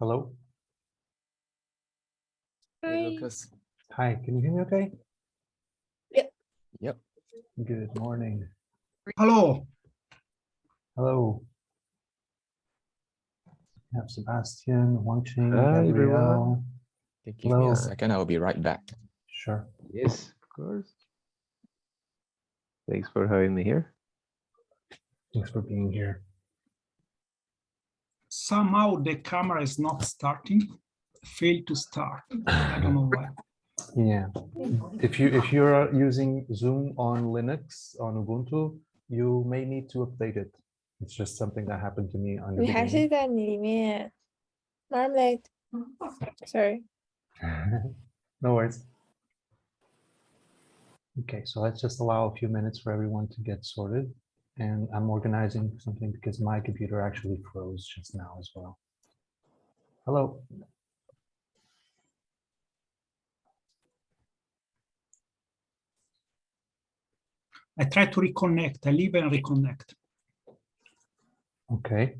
Hello. Hey, Hi. Lucas. Hi, can you hear me okay? Yep. Good morning. Hello. Hello. We have Sebastian, Wangqing, Hi, Gabrielle. everyone. Okay, give me Hello. a second. I'll be right back. Sure. Yes, of course. Thanks for having me here. Thanks for being here. Somehow the camera is not starting. Failed to start. I don't know why. Yeah. If you're using Zoom on Linux, on Ubuntu, you may need to update it. It's just something that happened to me on the 你还是 beginning. 在你里面 Marmalade. Sorry. No worries. Okay, so let's just allow a few minutes for everyone to get sorted. And I'm organizing something because my computer actually froze just now as well. Hello. I try to reconnect. I leave and reconnect. Okay.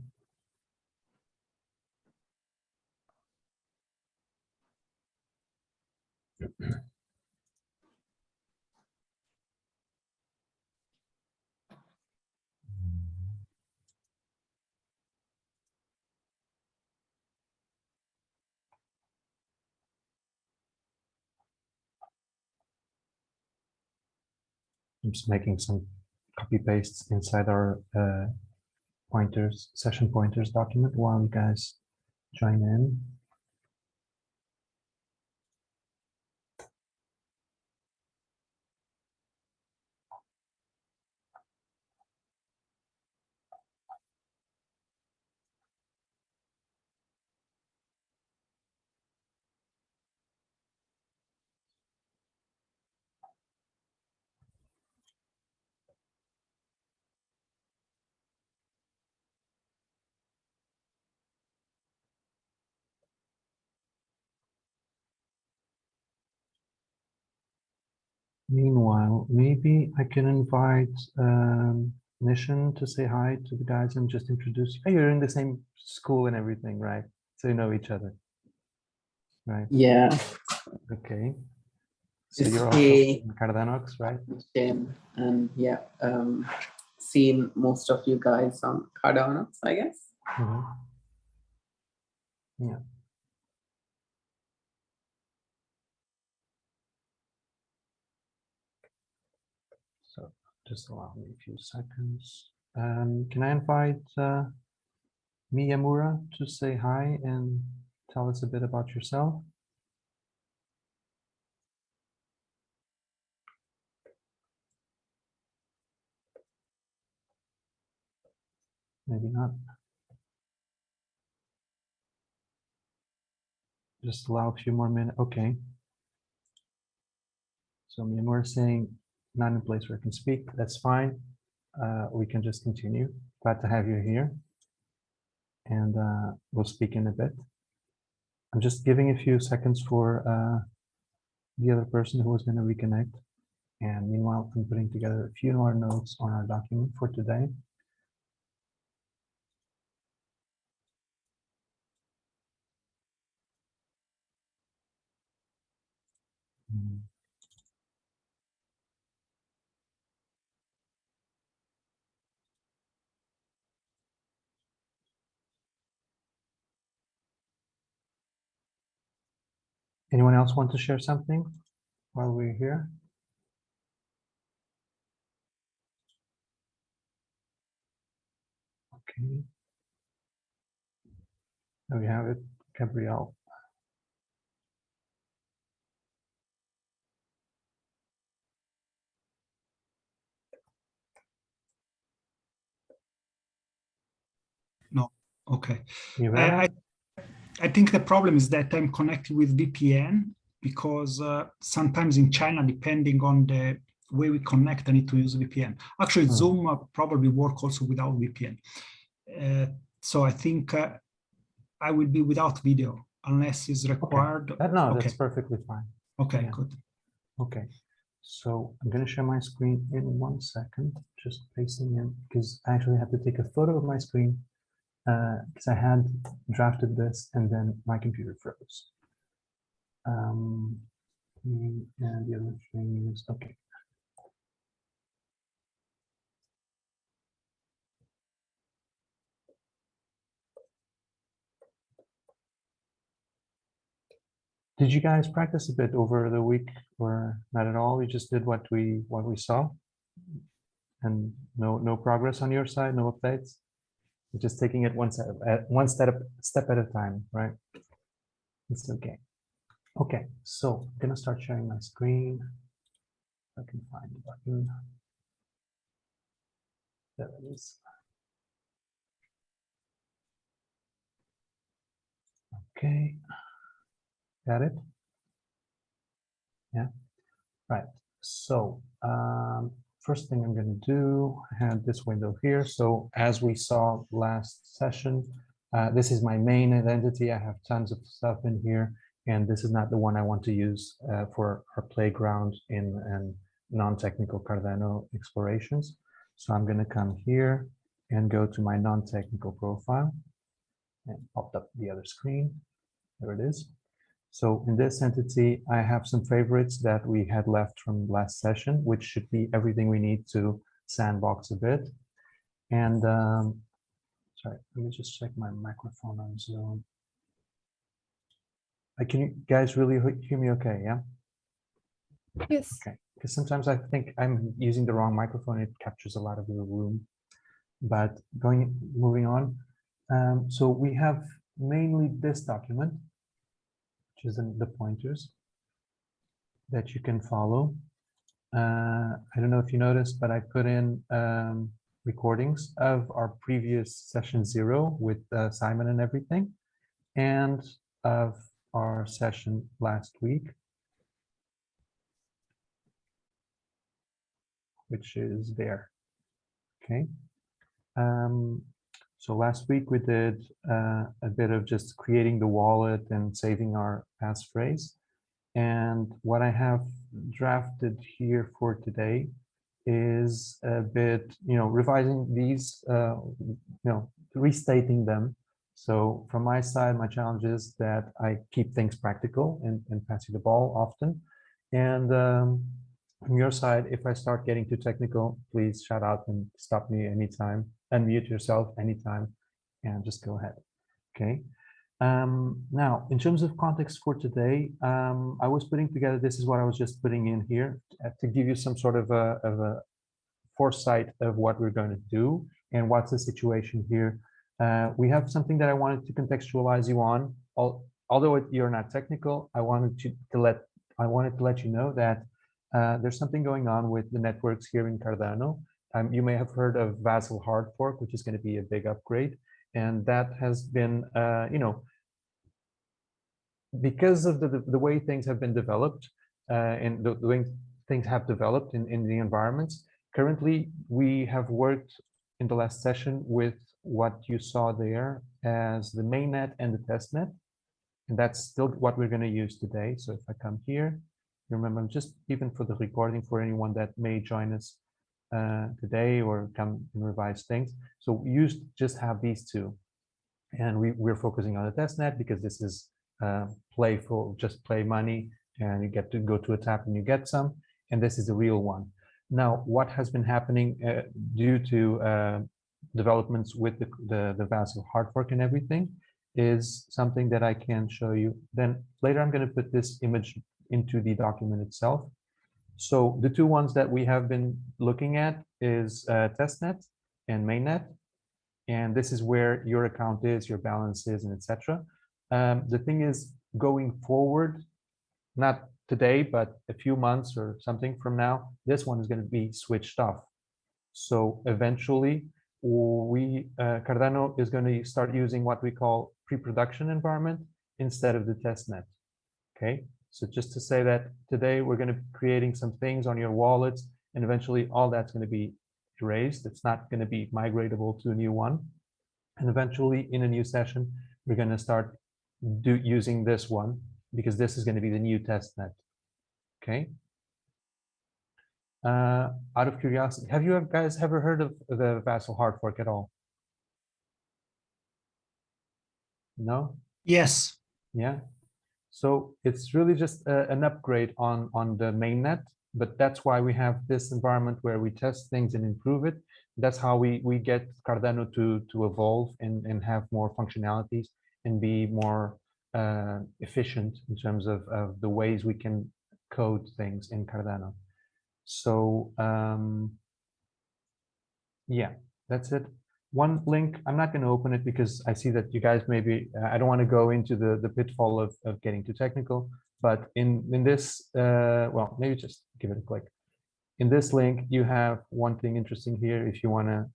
I'm just making some copy pastes inside our session pointers document while you guys join in. Meanwhile, maybe I can invite Nishan to say hi to the guys and just introduce you. Hey, you're in the same school and everything, right? So you know each other, right? Yeah, Okay. So it's you're also a in Cardano, right? shame. And yeah, seen most of you guys on Cardano, I guess. Mhm. Yeah. So just allow me a few seconds. Can I invite Miyamura to say hi and tell us a bit about yourself? Maybe not. Just allow a few more minutes. Okay. So Miyamura is saying not in a place where I can speak. That's fine. We can just continue. Glad to have you here. And we'll speak in a bit. I'm just giving a few seconds for the other person who was going to reconnect. And meanwhile, I'm putting together a few more notes on our document for today. Anyone else want to share something while we're here? Okay. There we have it, Gabrielle. No. Okay. Ivana? I think the problem is that I'm connected with VPN because sometimes in China, depending on the way we connect, I need to use VPN. Actually, Zoom probably work also without VPN. So I think I will be without video unless it's required. Okay. No, Okay. that's perfectly fine. Okay, Yeah. good. Okay. So I'm going to share my screen in 1 second, just pasting in because I actually have to take a photo of my screen because I had drafted this and then my computer froze. And the other thing is, okay. Did you guys practice a bit over the week or not at all? We just did what we saw, and no progress on your side, no updates. We're just taking it one step at a time, right? It's okay. Okay, so I'm gonna start sharing my screen. I can find the button. There it is. Okay, got it. Yeah, right. So first thing I'm going to do, I have this window here. So as we saw last session, this is my main identity. I have tons of stuff in here, and this is not the one I want to use for our playground in non-technical Cardano explorations. So I'm going to come here and go to my non-technical profile and popped up the other screen. There it is. So in this entity, I have some favorites that we had left from last session, which should be everything we need to sandbox a bit. And sorry, let me just check my microphone on Zoom. Can you guys really hear me okay? Yeah? Yes. Okay, because sometimes I think I'm using the wrong microphone. It captures a lot of the room. But moving on. So we have mainly this document, which is the pointers that you can follow. I don't know if you noticed, but I put in recordings of our previous session 0 with Simon and everything, and of our session last week, which is there. Okay. So last week we did a bit of just creating the wallet and saving our passphrase. And what I have drafted here for today is a bit, revising these, restating them. So from my side, my challenge is that I keep things practical and pass you the ball often. And from your side, if I start getting too technical, please shout out and stop me anytime, unmute yourself anytime, and just go ahead. Okay. Now, in terms of context for today, I was putting together, this is what I was just putting in here to give you some sort of a foresight of what we're going to do and what's the situation here. We have something that I wanted to contextualize you on. Although you're not technical, I wanted to let you know that there's something going on with the networks here in Cardano. You may have heard of Vassal hard fork, which is going to be a big upgrade. And that has been, because of the way things have been developed and the way things have developed in the environments, currently we have worked in the last session with what you saw there as the mainnet and the testnet. And that's still what we're going to use today. So if I come here, you remember, just even for the recording for anyone that may join us today or come and revise things. So you just have these two. And we're focusing on the testnet because this is playful, just play money, and you get to go to a tap and you get some. And this is the real one. Now, what has been happening due to developments with the Vassal hard fork and everything is something that I can show you. Then later, I'm going to put this image into the document itself. So the two ones that we have been looking at is testnet and mainnet. And this is where your account is, your balance is, and etc. The thing is, going forward, not today, but a few months or something from now, this one is going to be switched off. So eventually, Cardano is going to start using what we call pre-production environment instead of the testnet. Okay, so just to say that today we're going to be creating some things on your wallets, and eventually all that's going to be erased. It's not going to be migratable to a new one. And eventually in a new session, we're going to start using this one because this is going to be the new testnet. Okay. Out of curiosity, have you guys ever heard of the Vassal hard fork at all? No? Yes. Yeah. So it's really just an upgrade on the mainnet, but that's why we have this environment where we test things and improve it. That's how we get Cardano to evolve and have more functionalities and be more efficient in terms of the ways we can code things in Cardano. So yeah, that's it. One link, I'm not going to open it because I see that you guys maybe, I don't want to go into the pitfall of getting too technical, but in this, well, maybe just give it a click. In this link, you have one thing interesting here. If you want to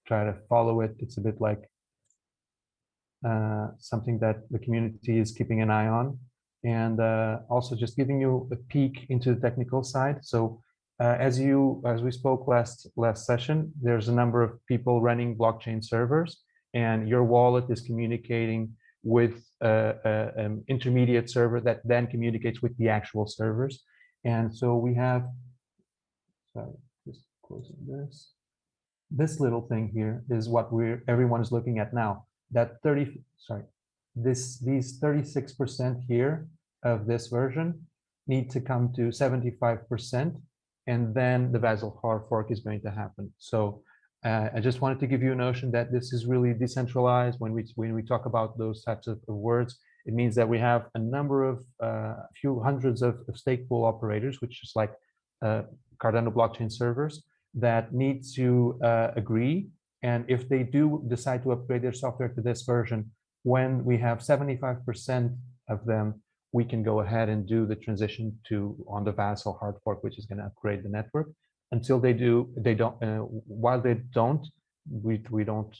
try to follow it, it's a bit like something that the community is keeping an eye on. And also just giving you a peek into the technical side. So as we spoke last session, there's a number of people running blockchain servers, and your wallet is communicating with an intermediate server that then communicates with the actual servers. And so we have, sorry, just closing this. This little thing here is what everyone is looking at now. That these 36% here of this version need to come to 75%, and then the Basel hard fork is going to happen. So I just wanted to give you a notion that this is really decentralized. When we talk about those types of words, it means that we have a number of a few hundreds of stake pool operators, which is like Cardano blockchain servers, that need to agree. And if they do decide to upgrade their software to this version, when we have 75% of them, we can go ahead and do the transition on the Vassal hard fork, which is going to upgrade the network. Until they do, they don't. While they don't, we don't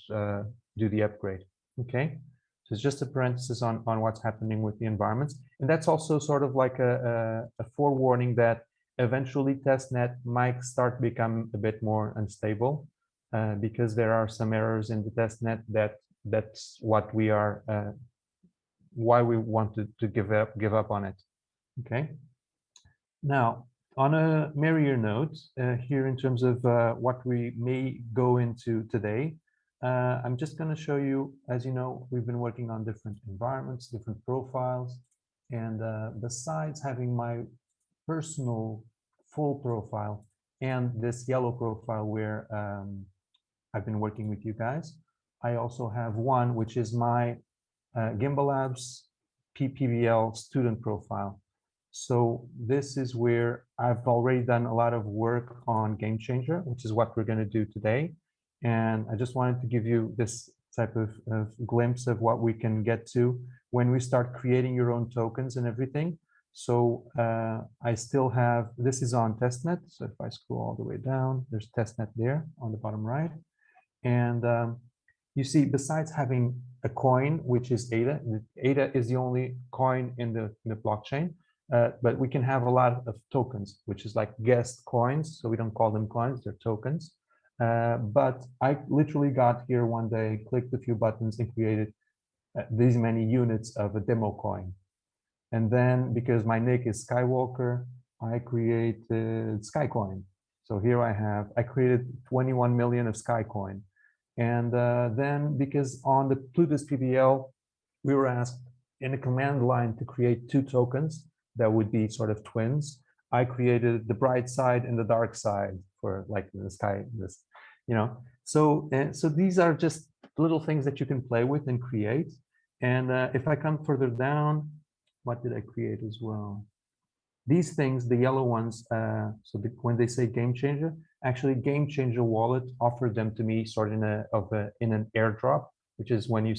do the upgrade. Okay, so it's just a parenthesis on what's happening with the environments, and that's also sort of like a forewarning that eventually testnet might start become a bit more unstable because there are some errors in the testnet that's what we are why we wanted to give up on it. Okay. Now, on a merrier note, here in terms of what we may go into today, I'm just going to show you, as you know, we've been working on different environments, different profiles, and besides having my personal full profile and this yellow profile where I've been working with you guys, I also have one which is my Gimbalabs PPBL student profile. So this is where I've already done a lot of work on GameChanger, which is what we're going to do today. And I just wanted to give you this type of glimpse of what we can get to when we start creating your own tokens and everything. So I still have, this is on testnet. So if I scroll all the way down, there's testnet there on the bottom right. And you see, besides having a coin, which is ADA, ADA is the only coin in the blockchain, but we can have a lot of tokens, which is like guest coins. So we don't call them coins, they're tokens. But I literally got here one day, clicked a few buttons and created these many units of a demo coin. And then because my nick is Skywalker, I created Skycoin. So here I created 21 million of Skycoin. And then because on the Plutus PBL, we were asked in a command line to create 2 tokens that would be sort of twins. I created the bright side and the dark side for like the sky, this, you know. So these are just little things that you can play with and create. And if I come further down, what did I create as well? These things, the yellow ones, when they say GameChanger, actually GameChanger wallet offered them to me sort of in an airdrop, which is when you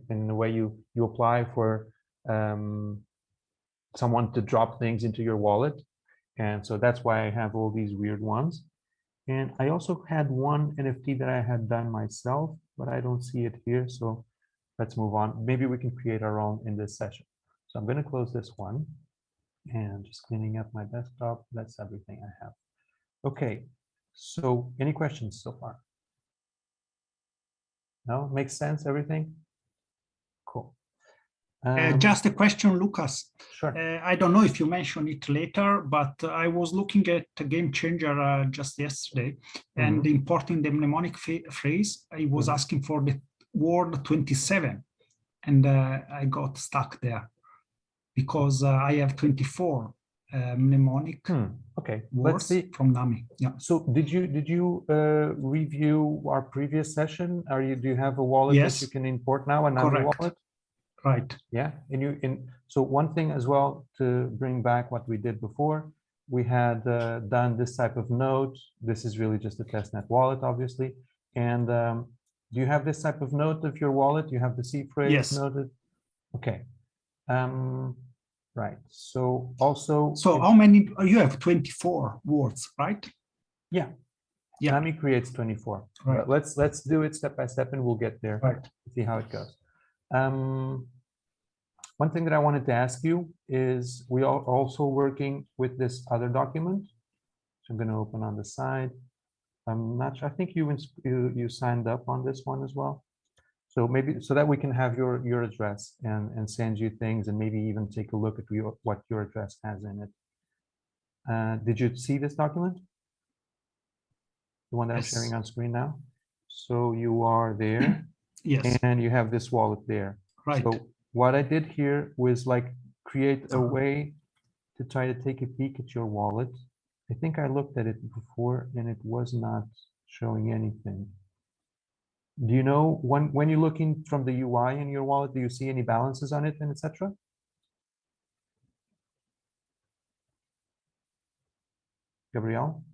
in the way you apply for someone to drop things into your wallet. And so that's why I have all these weird ones. And I also had one NFT that I had done myself, but I don't see it here. So let's move on. Maybe we can create our own in this session. So I'm going to close this one and just cleaning up my desktop. That's everything I have. Okay. So any questions so far? No? Makes sense, everything? Cool. Just a question, Lucas. Sure. I don't know if you mentioned it later, but I was looking at GameChanger just yesterday, and importing the mnemonic phrase, I was asking for the word 27. and I got stuck there because I have 24 mnemonic Okay, let's words see. from NAMI. Yeah. So did you review our previous session? Do you have a wallet that Yes. you can import now, a NAMI Correct. wallet? Right. Yeah, so one thing as well to bring back what we did before, we had done this type of node. This is really just a testnet wallet, obviously. And do you have this type of node of your wallet? You have the seed phrase Yes. noted? Okay. Right. So also. So how many? You have 24 words, right? Yeah. Yeah. NAMI creates 24. Right. But let's do it step by step, and we'll get there. Right. See how it goes. One thing that I wanted to ask you is we are also working with this other document. So I'm going to open on the side. I'm not sure. I think you signed up on this one as well. So maybe so that we can have your address and send you things and maybe even take a look at what your address has in it. Did you see this document? The one that I'm sharing on screen now. So you are there. Yes. And you have this wallet there. Right. So what I did here was like create a way to try to take a peek at your wallet. I think I looked at it before and it was not showing anything. Do you know when you're looking from the UI in your wallet, do you see any balances on it and etc.? Gabriel?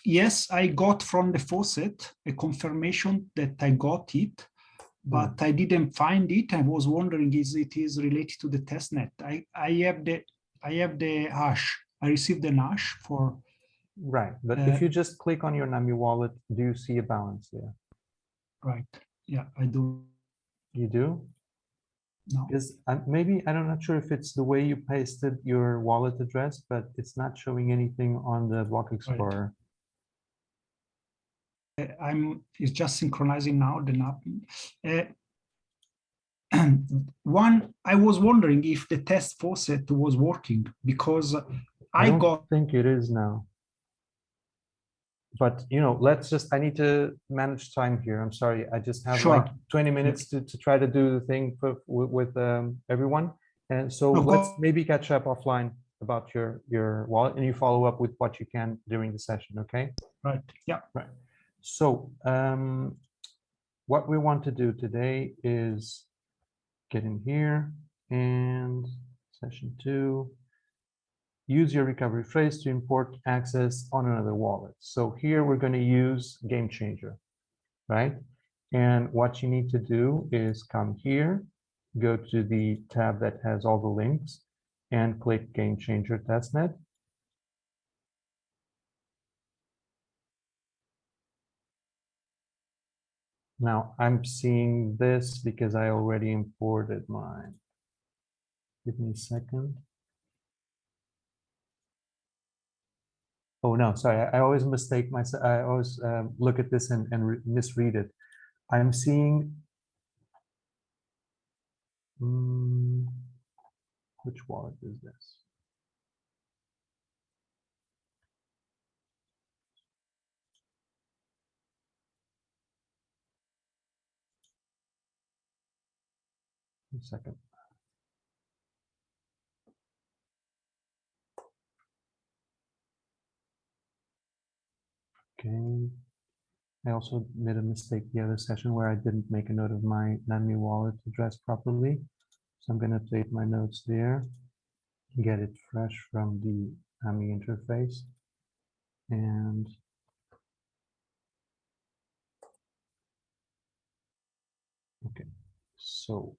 Yes, I got from the faucet a confirmation that I got it, but I didn't find it. I was wondering if it is related to the testnet. I have the hash. I received the hash for. Right, but if you just click on your NAMI wallet, do you see a balance there? Right. Yeah, I do. You do? No. Because maybe I'm not sure if it's the way you pasted your wallet address, but it's not showing anything on the Block Explorer. It's just synchronizing now the NAP. I was wondering if the test faucet was working because I don't think it is now. But I need to manage time here. I'm sorry. I just have like 20 minutes to try to do the thing with everyone. And so let's maybe catch up offline about your wallet and you follow up with what you can during the session, okay? Right. Yeah. Right. So what we want to do today is get in here and session 2. Use your recovery phrase to import access on another wallet. So here we're going to use GameChanger, right? And what you need to do is come here, go to the tab that has all the links and click GameChanger testnet. Now I'm seeing this because I already imported mine. Give me a second. Oh no, sorry. I always mistake myself. I always look at this and misread it. I'm seeing which wallet is this? A second. Okay. I also made a mistake the other session where I didn't make a note of my NAMI wallet address properly. So I'm going to update my notes there, get it fresh from the NAMI interface. And okay, so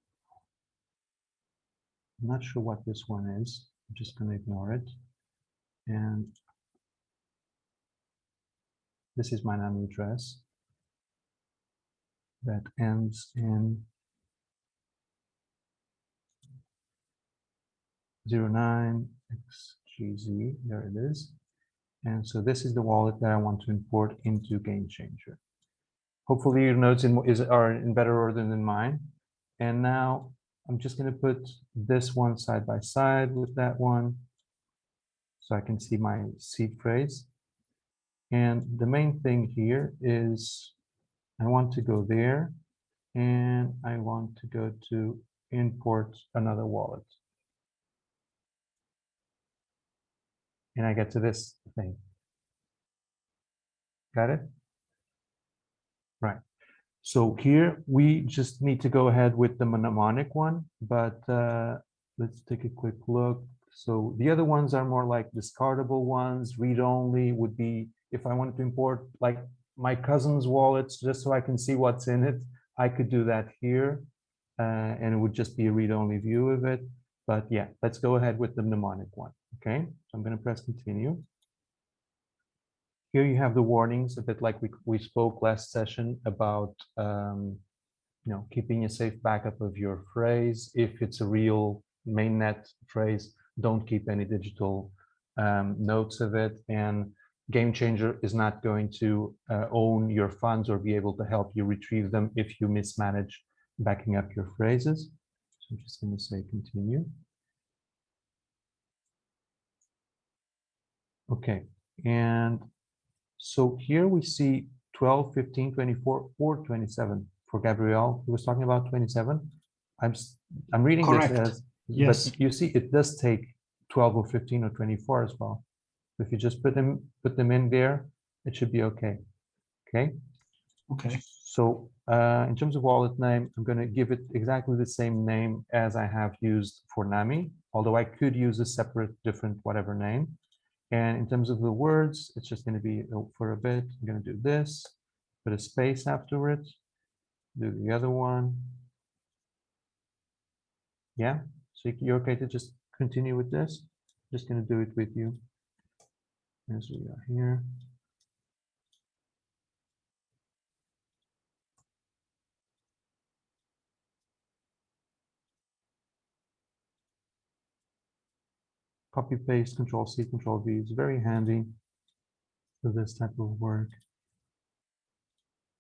I'm not sure what this one is. I'm just going to ignore it. And this is my NAMI address that ends in 09XGZ. There it is. And so this is the wallet that I want to import into GameChanger. Hopefully your notes are in better order than mine. And now I'm just going to put this one side by side with that one so I can see my seed phrase. And the main thing here is I want to go there and I want to go to import another wallet. And I get to this thing. Got it? Right. So here we just need to go ahead with the mnemonic one, but let's take a quick look. So the other ones are more like discardable ones. Read-only would be if I wanted to import like my cousin's wallets just so I can see what's in it. I could do that here, and it would just be a read-only view of it. But yeah, let's go ahead with the mnemonic one. Okay, so I'm going to press continue. Here you have the warnings, a bit like we spoke last session about keeping a safe backup of your phrase. If it's a real mainnet phrase, don't keep any digital notes of it. And GameChanger is not going to own your funds or be able to help you retrieve them if you mismanage backing up your phrases. So I'm just going to say continue. Okay, and so here we see 12, 15, 24, or 27 for Gabrielle. He was talking about 27. I'm reading Correct. this as, Yes. but you see it does take 12 or 15 or 24 as well. If you just put them in there, it should be okay. Okay. Okay. So in terms of wallet name, I'm going to give it exactly the same name as I have used for Nami, although I could use a separate, different, whatever name. And in terms of the words, it's just going to be for a bit. I'm going to do this, put a space after it, do the other one. Yeah, so you're okay to just continue with this. Just going to do it with you as we are here. Copy paste, Control C, Control V is very handy for this type of work.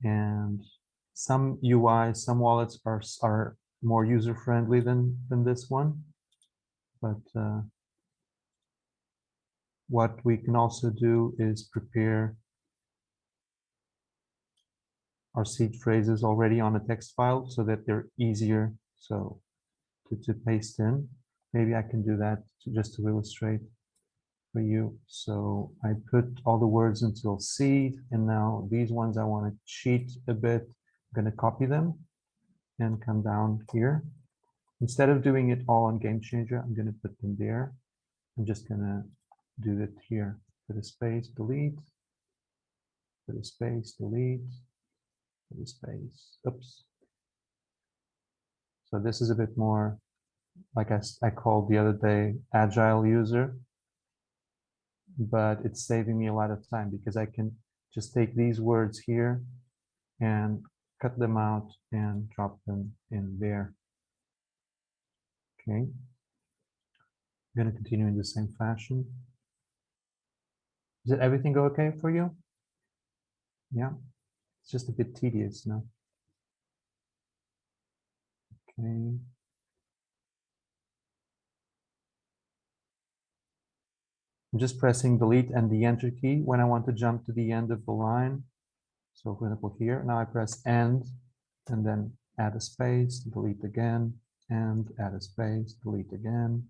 And some UI, some wallets are more user friendly than this one, but what we can also do is prepare our seed phrases already on a text file so that they're easier to paste in. Maybe I can do that just to illustrate for you. So I put all the words until seed, and now these ones I want to cheat a bit. I'm going to copy them and come down here. Instead of doing it all on GameChanger, I'm going to put them there. I'm just going to do it here. Put a space, delete, put a space, delete, put a space, oops. So this is a bit more, like I called the other day, agile user, but it's saving me a lot of time because I can just take these words here and cut them out and drop them in there. Okay. I'm going to continue in the same fashion. Did everything go okay for you? Yeah. It's just a bit tedious now. Okay. I'm just pressing delete and the enter key when I want to jump to the end of the line. So for example here, now I press end and then add a space, delete again, and add a space, delete again.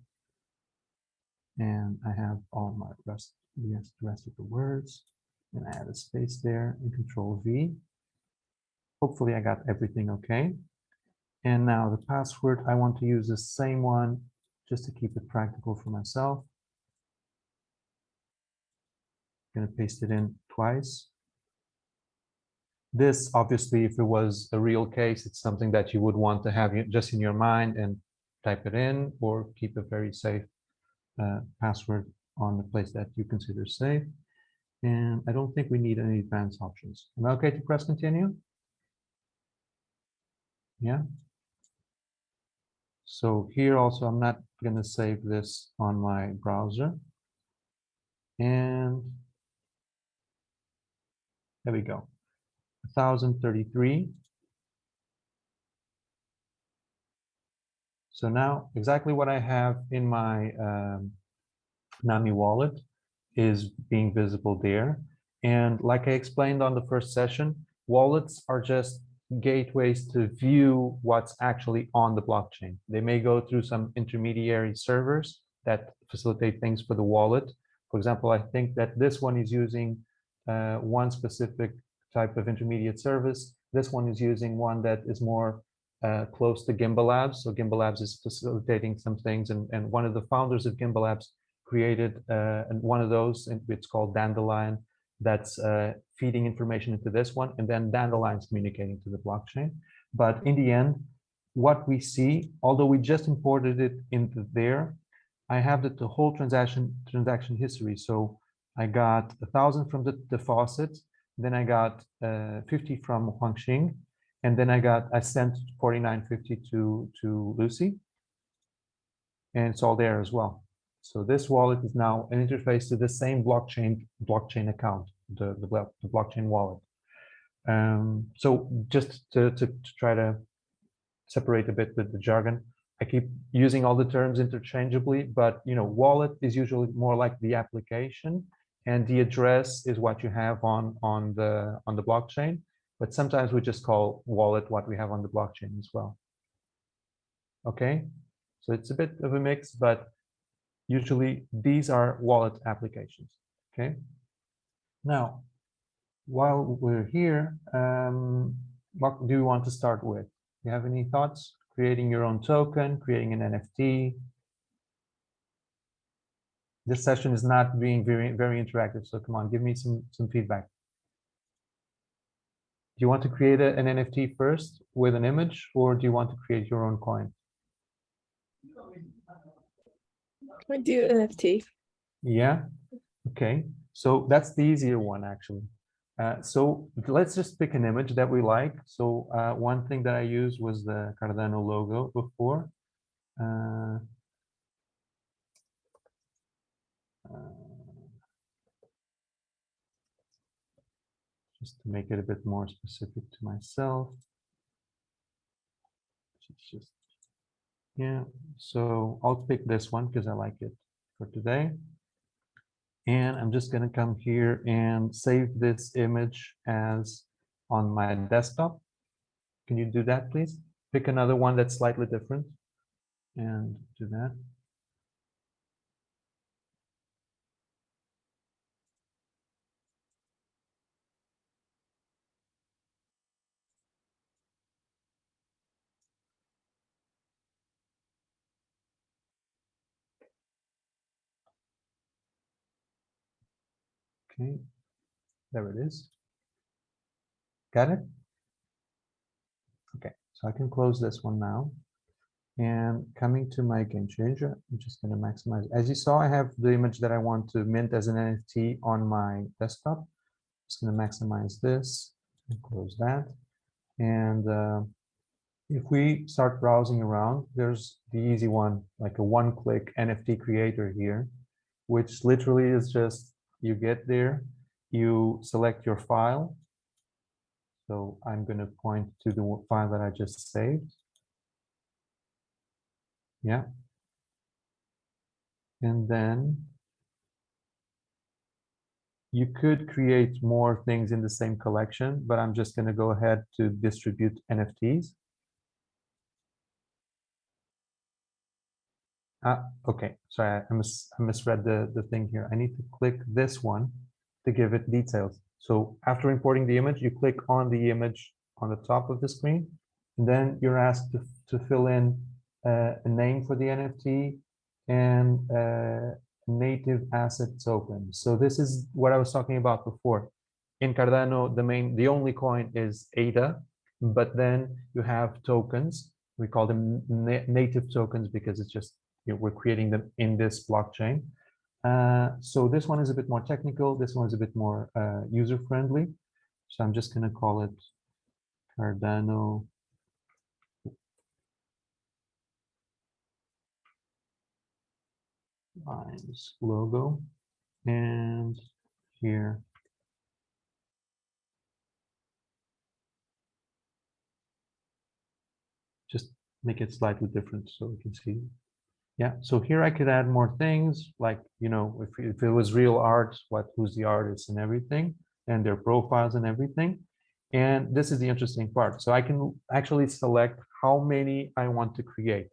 And I have all my the rest of the words. And I add a space there and Control V. Hopefully I got everything okay. And now the password, I want to use the same one just to keep it practical for myself. I'm going to paste it in twice. This, obviously, if it was a real case, it's something that you would want to have just in your mind and type it in, or keep a very safe password on the place that you consider safe. And I don't think we need any advanced options. Am I okay to press continue? Yeah. So here also, I'm not going to save this on my browser. And there we go. 1033. So now exactly what I have in my Nami wallet is being visible there. And like I explained on the first session, wallets are just gateways to view what's actually on the blockchain. They may go through some intermediary servers that facilitate things for the wallet. For example, I think that this one is using one specific type of intermediate service. This one is using one that is more close to Gimbalabs. So Gimbalabs is facilitating some things, and one of the founders of Gimbalabs created one of those, and it's called Dandelion, that's feeding information into this one, and then Dandelion's communicating to the blockchain. But in the end, what we see, although we just imported it into there, I have the whole transaction history. So I got 1,000 from the faucet, then I got 50 from Huangxing, and then I sent 49.50 to Lucy, and it's all there as well. So this wallet is now an interface to the same blockchain account, the blockchain wallet. So just to try to separate a bit with the jargon, I keep using all the terms interchangeably, but wallet is usually more like the application, and the address is what you have on the blockchain. But sometimes we just call wallet what we have on the blockchain as well. Okay, so it's a bit of a mix, but usually these are wallet applications. Okay, now while we're here, what do you want to start with? Do you have any thoughts? Creating your own token, creating an NFT? This session is not being very interactive, so come on, give me some feedback. Do you want to create an NFT first with an image, or do you want to create your own coin? I do NFT. Yeah, okay. So that's the easier one, actually. So let's just pick an image that we like. So one thing that I used was the Cardano logo before. Just to make it a bit more specific to myself. Just, yeah, so I'll pick this one because I like it for today. And I'm just going to come here and save this image as on my desktop. Can you do that, please? Pick another one that's slightly different and do that. Okay, there it is. Got it? Okay, so I can close this one now. And coming to my GameChanger, I'm just going to maximize. As you saw, I have the image that I want to mint as an NFT on my desktop. Just going to maximize this and close that. And if we start browsing around, there's the easy one, like a one-click NFT creator here, which literally is just, you get there, you select your file. So I'm going to point to the file that I just saved. Yeah. And then you could create more things in the same collection, but I'm just going to go ahead to distribute NFTs. Okay, sorry, I misread the thing here. I need to click this one to give it details. So after importing the image, you click on the image on the top of the screen, and then you're asked to fill in a name for the NFT and native asset token. So this is what I was talking about before. In Cardano, the only coin is ADA, but then you have tokens. We call them native tokens because it's just, we're creating them in this blockchain. So this one is a bit more technical. This one is a bit more user-friendly. So I'm just going to call it Cardano Lines logo. And here, just make it slightly different so we can see. Yeah, so here I could add more things, like, if it was real art, who's the artist and everything, and their profiles and everything. And this is the interesting part. So I can actually select how many I want to create.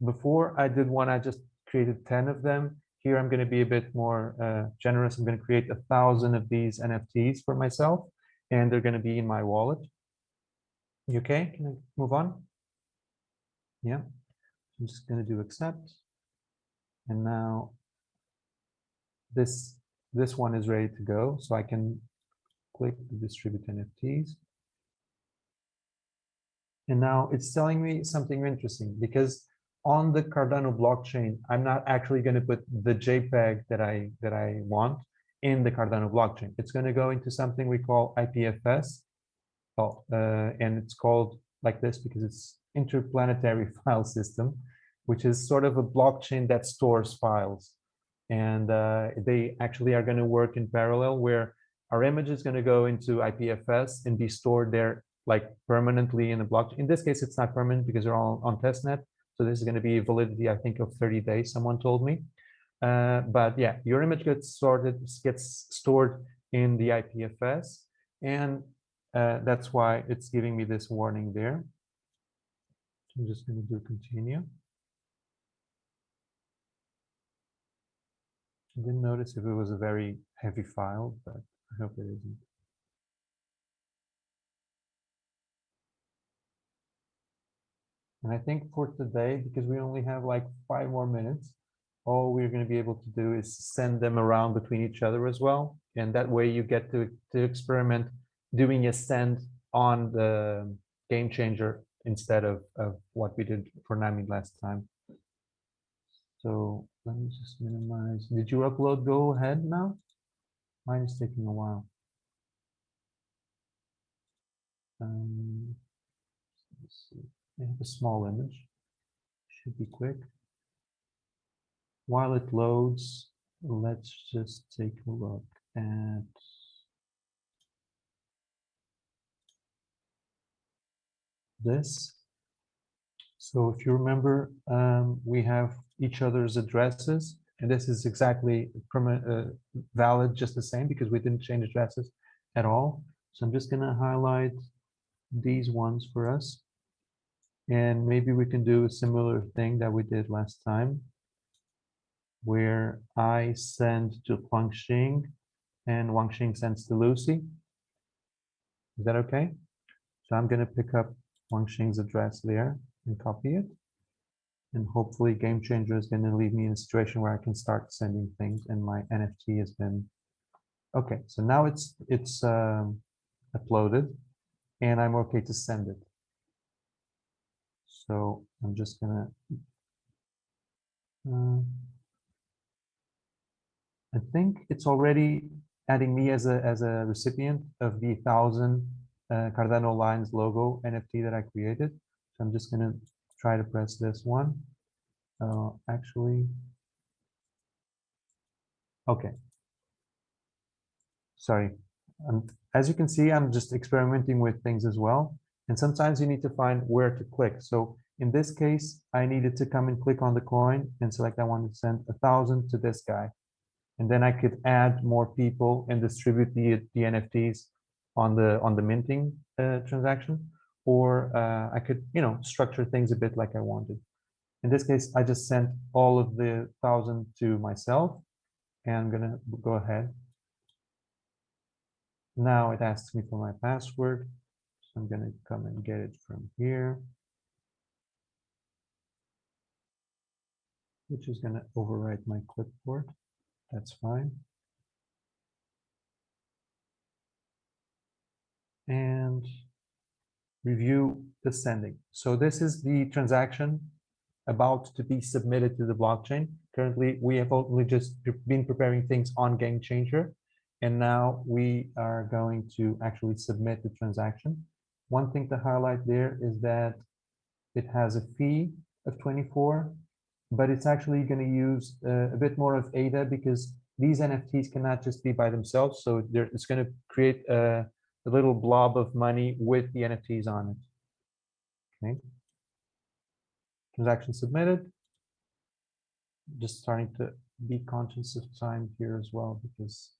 Before I did one, I just created 10 of them. Here I'm going to be a bit more generous. I'm going to create 1,000 of these NFTs for myself, and they're going to be in my wallet. You okay? Can I move on? Yeah. I'm just going to do accept. And now this one is ready to go. So I can click to distribute NFTs. And now it's telling me something interesting, because on the Cardano blockchain, I'm not actually going to put the JPEG that I want in the Cardano blockchain. It's going to go into something we call IPFS. And it's called like this because it's interplanetary file system, which is sort of a blockchain that stores files. And they actually are going to work in parallel, where our image is going to go into IPFS and be stored there like permanently in the blockchain. In this case, it's not permanent because they're all on testnet. So this is going to be a validity, I think, of 30 days, someone told me. But yeah, your image gets stored in the IPFS. And that's why it's giving me this warning there. I'm just going to do continue. I didn't notice if it was a very heavy file, but I hope it isn't. And I think for today, because we only have like 5 more minutes, all we're going to be able to do is send them around between each other as well. And that way you get to experiment doing a send on the GameChanger instead of what we did for Nami last time. So let me just minimize. Did you upload go ahead now? Mine is taking a while. Let's see. I have a small image. Should be quick. While it loads, let's just take a look at this. So if you remember, we have each other's addresses, and this is exactly valid, just the same, because we didn't change addresses at all. So I'm just going to highlight these ones for us. And maybe we can do a similar thing that we did last time, where I send to Guangxing and Guangxing sends to Lucy. Is that okay? So I'm going to pick up Guangxing's address there and copy it. And hopefully GameChanger is going to leave me in a situation where I can start sending things, and my NFT has been okay. So now it's uploaded and I'm okay to send it. So I'm just gonna I think it's already adding me as a recipient of the 1,000 Cardano Lines logo NFT that I created. So I'm just gonna try to press this one. Actually, okay. Sorry. As you can see, I'm just experimenting with things as well. And sometimes you need to find where to click. So in this case, I needed to come and click on the coin and select I want to send 1,000 to this guy. And then I could add more people and distribute the NFTs on the minting transaction. Or I could, structure things a bit like I wanted. In this case, I just sent all of the 1,000 to myself. And I'm going to go ahead. Now it asks me for my password. So I'm going to come and get it from here, which is going to overwrite my clipboard. That's fine. And review the sending. So this is the transaction about to be submitted to the blockchain. Currently, we have only just been preparing things on GameChanger. And now we are going to actually submit the transaction. One thing to highlight there is that it has a fee of 24, but it's actually going to use a bit more of ADA because these NFTs cannot just be by themselves. So it's going to create a little blob of money with the NFTs on it. Okay. Transaction submitted. Just starting to be conscious of time here as well, because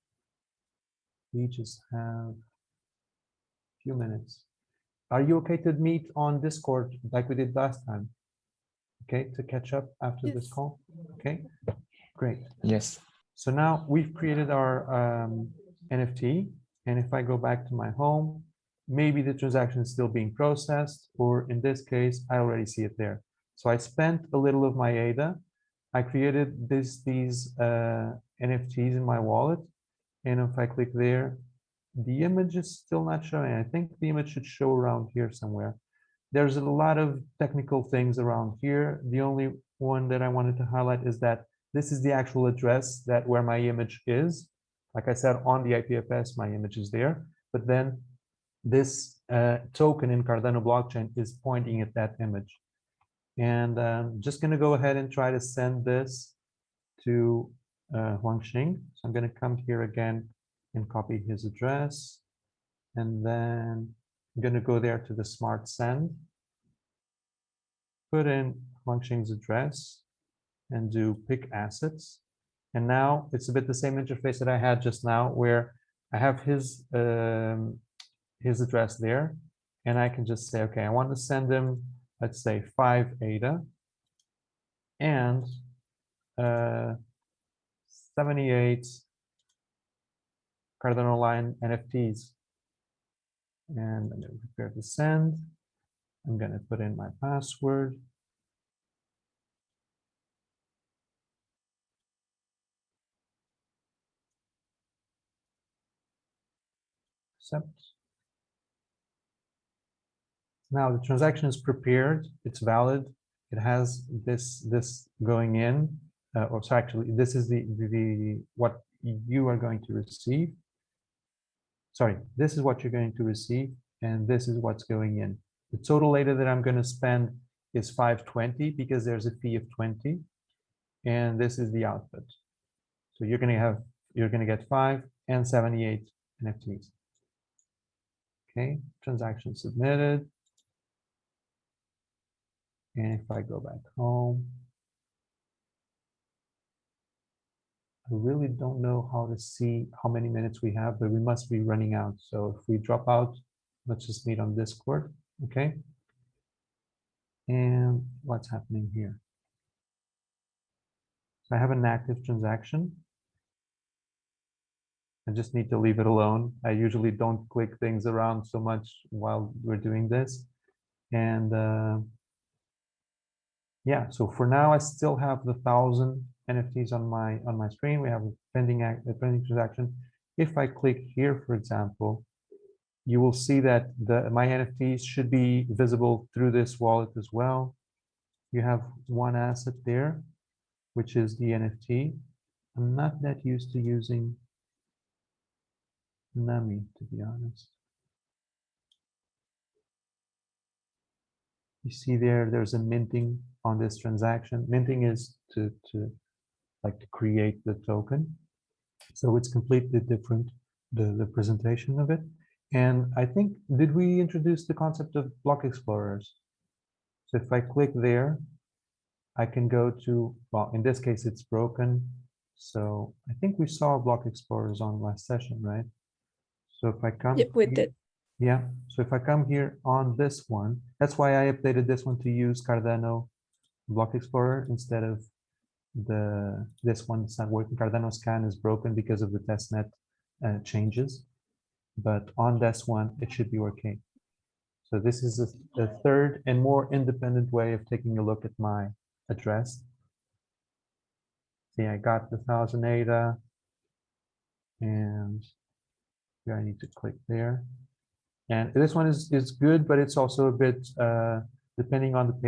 we just have a few minutes. Are you okay to meet on Discord like we did last time? Okay, to catch up after this Yes. call? Okay, great. Yes. So now we've created our NFT, and if I go back to my home, maybe the transaction is still being processed, or in this case, I already see it there. So I spent a little of my ADA. I created these NFTs in my wallet, and if I click there, the image is still not showing. I think the image should show around here somewhere. There's a lot of technical things around here. The only one that I wanted to highlight is that this is the actual address that where my image is. Like I said, on the IPFS, my image is there. But then this token in Cardano blockchain is pointing at that image. And I'm just going to go ahead and try to send this to Huangxing. So I'm going to come here again and copy his address. And then I'm going to go there to the smart send, put in Huangxing's address and do pick assets. And now it's a bit the same interface that I had just now, where I have his address there, and I can just say, okay, I want to send him, let's say 5 ADA and 78 Cardano line NFTs. And I'm going to prepare to send. I'm going to put in my password. Accept. Now the transaction is prepared. It's valid. It has this going in. Or so actually, this is the what you are going to receive. Sorry, this is what you're going to receive, and this is what's going in. The total ADA that I'm going to spend is 520 because there's a fee of 20, and this is the output. So you're going to get 5 and 78 NFTs. Okay, transaction submitted. And if I go back home, I really don't know how to see how many minutes we have, but we must be running out. So if we drop out, let's just meet on Discord, okay? And what's happening here? So I have an active transaction. I just need to leave it alone. I usually don't click things around so much while we're doing this. And yeah, so for now, I still have the 1,000 NFTs on my screen. We have a pending transaction. If I click here, for example, you will see that my NFTs should be visible through this wallet as well. You have one asset there, which is the NFT. I'm not that used to using Nami, to be honest. You see there's a minting on this transaction. Minting is to create the token. So it's completely different, the presentation of it. And I think, did we introduce the concept of block explorers? So if I click there, I can go to, well, in this case, it's broken. So I think we saw block explorers on last session, right? So if I come, Yep, we did. yeah. So if I come here on this one, that's why I updated this one to use Cardano Block Explorer instead of this one. It's not working. Cardano Scan is broken because of the testnet changes, but on this one, it should be working. So this is a third and more independent way of taking a look at my address. See, I got the 1,000 ADA, and here I need to click there. And this one is good, but it's also a bit depending on the page.